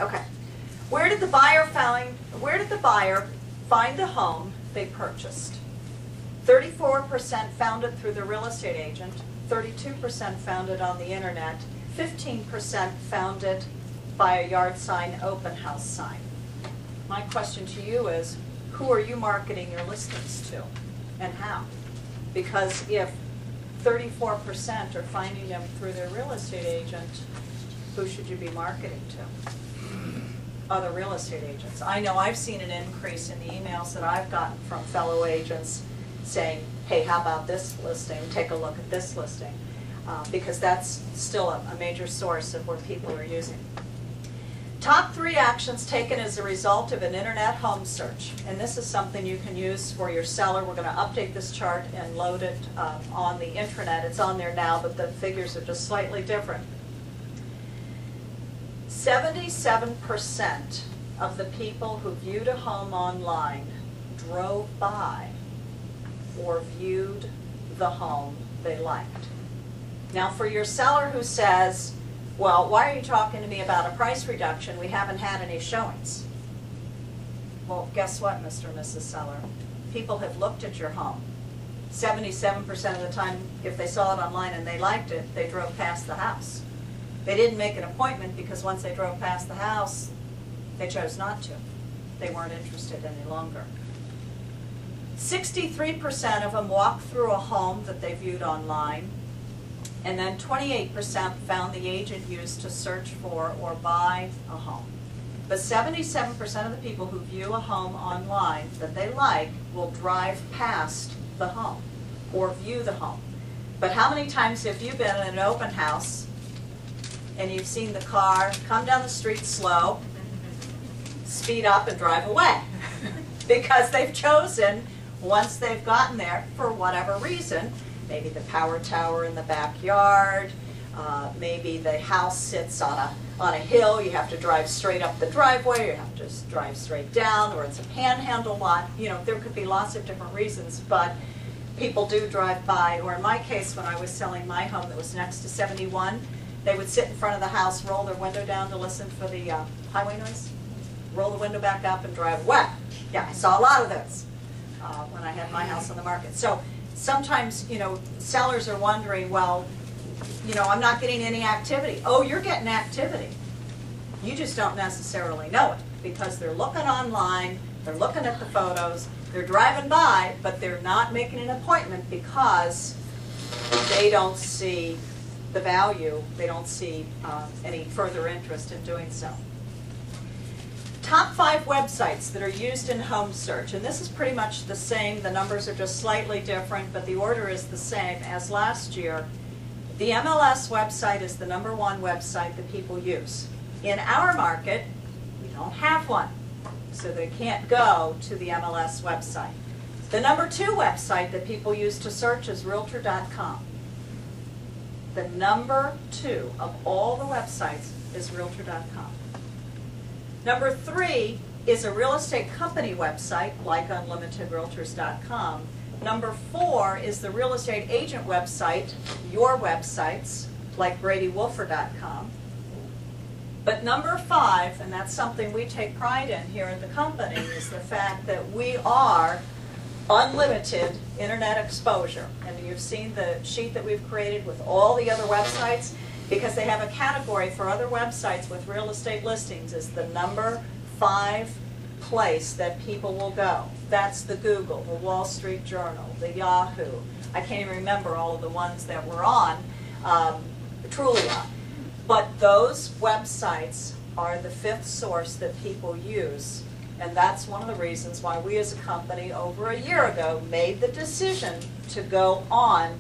Okay. Where did the buyer find the home they purchased? 34% found it through the real estate agent, 32% found it on the internet, 15% found it by a yard sign, open house sign. My question to you is, who are you marketing your listings to and how? Because if 34% are finding them through their real estate agent, who should you be marketing to? Other real estate agents. I know I've seen an increase in the emails that I've gotten from fellow agents saying, hey, how about this listing? Take a look at this listing. Because that's still a major source of where people are using. Top 3 actions taken as a result of an internet home search. And this is something you can use for your seller. We're going to update this chart and load it on the intranet. It's on there now, but the figures are just slightly different. 77% of the people who viewed a home online drove by or viewed the home they liked. Now for your seller who says, well, why are you talking to me about a price reduction? We haven't had any showings. Well, guess what, Mr. and Mrs. Seller? People have looked at your home. 77% of the time, if they saw it online and they liked it, they drove past the house. They didn't make an appointment because once they drove past the house, they chose not to. They weren't interested any longer. 63% of them walked through a home that they viewed online, and then 28% found the agent used to search for or buy a home. But 77% of the people who view a home online that they like will drive past the home or view the home. But how many times have you been in an open house and you've seen the car come down the street slow, speed up, and drive away? Because they've chosen, once they've gotten there, for whatever reason, maybe the power tower in the backyard, maybe the house sits on a hill, you have to drive straight up the driveway, you have to just drive straight down, or it's a panhandle lot. You know, there could be lots of different reasons, but people do drive by. Or in my case, when I was selling my home that was next to 71, they would sit in front of the house, roll their window down to listen for the highway noise, roll the window back up and drive away. Yeah, I saw a lot of those when I had my house on the market. So sometimes, you know, sellers are wondering, well, you know, I'm not getting any activity. Oh, you're getting activity. You just don't necessarily know it because they're looking online, they're looking at the photos, they're driving by, but they're not making an appointment because they don't see the value, they don't see any further interest in doing so. Top 5 websites that are used in home search, and this is pretty much the same. The numbers are just slightly different, but the order is the same as last year. The MLS website is the #1 website that people use. In our market, we don't have one, so they can't go to the MLS website. The #2 website that people use to search is Realtor.com. The #2 of all the websites is Realtor.com. #3 is a real estate company website, like UnlimitedRealtors.com. #4 is the real estate agent website, your websites, like BradyWolfer.com. But #5, and that's something we take pride in here at the company, is the fact that we are unlimited internet exposure. And you've seen the sheet that we've created with all the other websites, because they have a category for other websites with real estate listings is the #5 place that people will go. That's the Google, the Wall Street Journal, the Yahoo. I can't even remember all of the ones that we're on, Trulia. But those websites are the 5th source that people use. And that's one of the reasons why we as a company over a year ago made the decision to go on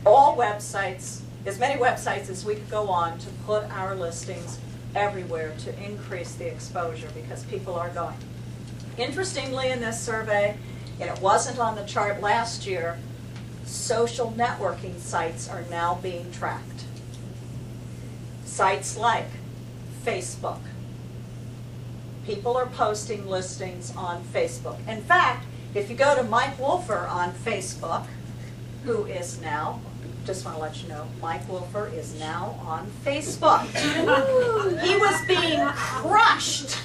all websites, as many websites as we could go on, to put our listings everywhere to increase the exposure because people are going. Interestingly, in this survey, and it wasn't on the chart last year, social networking sites are now being tracked. Sites like Facebook. People are posting listings on Facebook. In fact, if you go to Mike Wolfer on Facebook, who is now just want to let you know, Mike Wolfer is now on Facebook. He was being crushed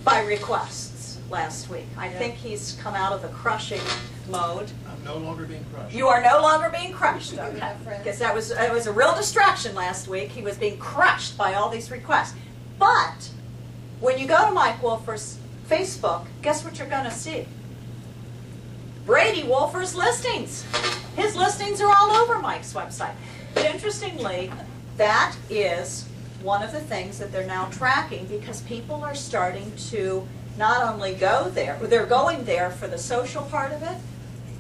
by requests last week. I think he's come out of the crushing mode. I'm no longer being crushed. You are no longer being crushed, okay? Because it was a real distraction last week. He was being crushed by all these requests. But when you go to Mike Wolfer's Facebook, guess what you're going to see? Brady Wolfer's listings. His listings are all over Mike's website. But interestingly, that is one of the things that they're now tracking, because people are starting to not only go there, they're going there for the social part of it,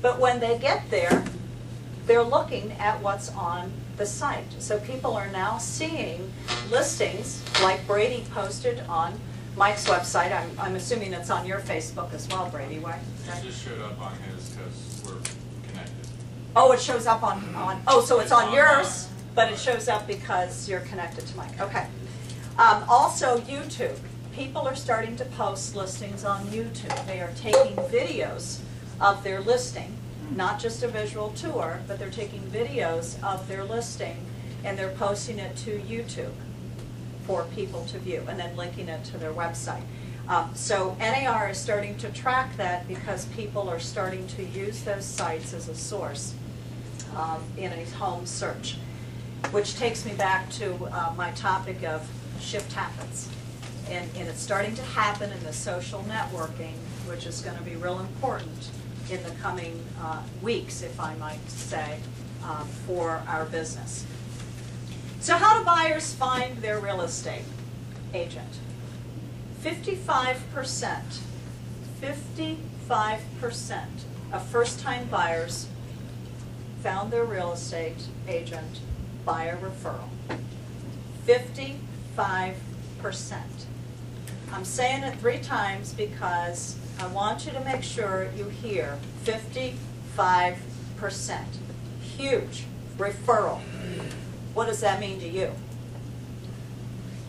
but when they get there, they're looking at what's on the site. So people are now seeing listings like Brady posted on Mike's website. I'm assuming it's on your Facebook as well, Brady, right? It just showed up on his because we're connected. Oh, it shows up on oh, so it's on yours, but it shows up because you're connected to Mike. Okay. Also, YouTube. People are starting to post listings on YouTube. They are taking videos of their listing, not just a visual tour, but they're taking videos of their listing and they're posting it to YouTube for people to view and then linking it to their website. So NAR is starting to track that because people are starting to use those sites as a source in a home search, which takes me back to my topic of shift happens. And it's starting to happen in the social networking, which is going to be real important in the coming weeks, if I might say, for our business. So how do buyers find their real estate agent? 55% of first-time buyers found their real estate agent by a referral. 55%. I'm saying it 3 times because I want you to make sure you hear 55%. Huge referral. What does that mean to you?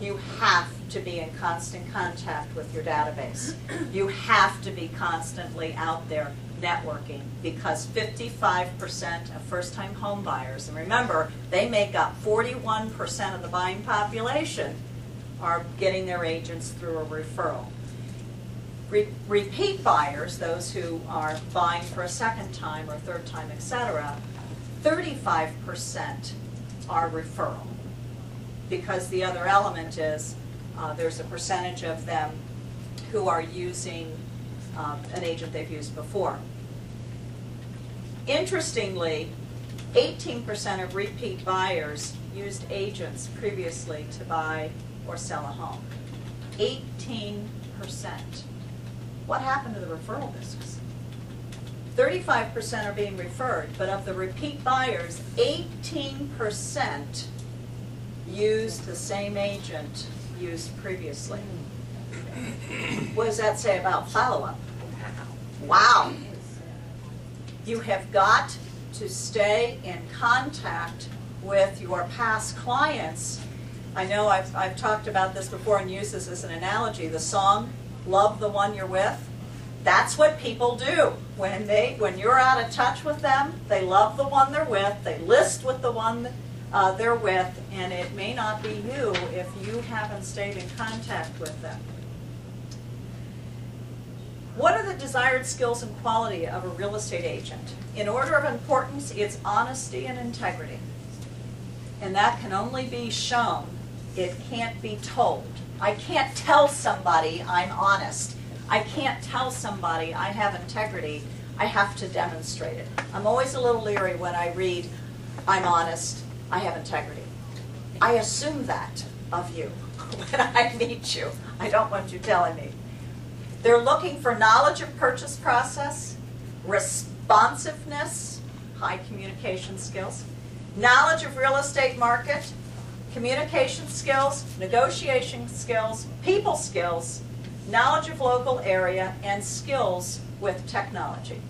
You have to be in constant contact with your database. You have to be constantly out there networking, because 55% of first-time home buyers, and remember, they make up 41% of the buying population, are getting their agents through a referral. Repeat buyers, those who are buying for a second time or third time, etc., 35% are referral, because the other element is there's a percentage of them who are using an agent they've used before. Interestingly, 18% of repeat buyers used agents previously to buy or sell a home. 18%. What happened to the referral business? 35% are being referred, but of the repeat buyers, 18% used the same agent used previously. What does that say about follow-up? Wow. You have got to stay in contact with your past clients. I know I've talked about this before and used this as an analogy. The song, Love the One You're With, that's what people do. When you're out of touch with them, they love the one they're with, they list with the one they're with, and it may not be you if you haven't stayed in contact with them. What are the desired skills and quality of a real estate agent? In order of importance, it's honesty and integrity. And that can only be shown. It can't be told. I can't tell somebody I'm honest. I can't tell somebody I have integrity. I have to demonstrate it. I'm always a little leery when I read, I'm honest, I have integrity. I assume that of you when I meet you. I don't want you telling me. They're looking for knowledge of purchase process, responsiveness, high communication skills, knowledge of real estate market, communication skills, negotiation skills, people skills, knowledge of local area, and skills with technology.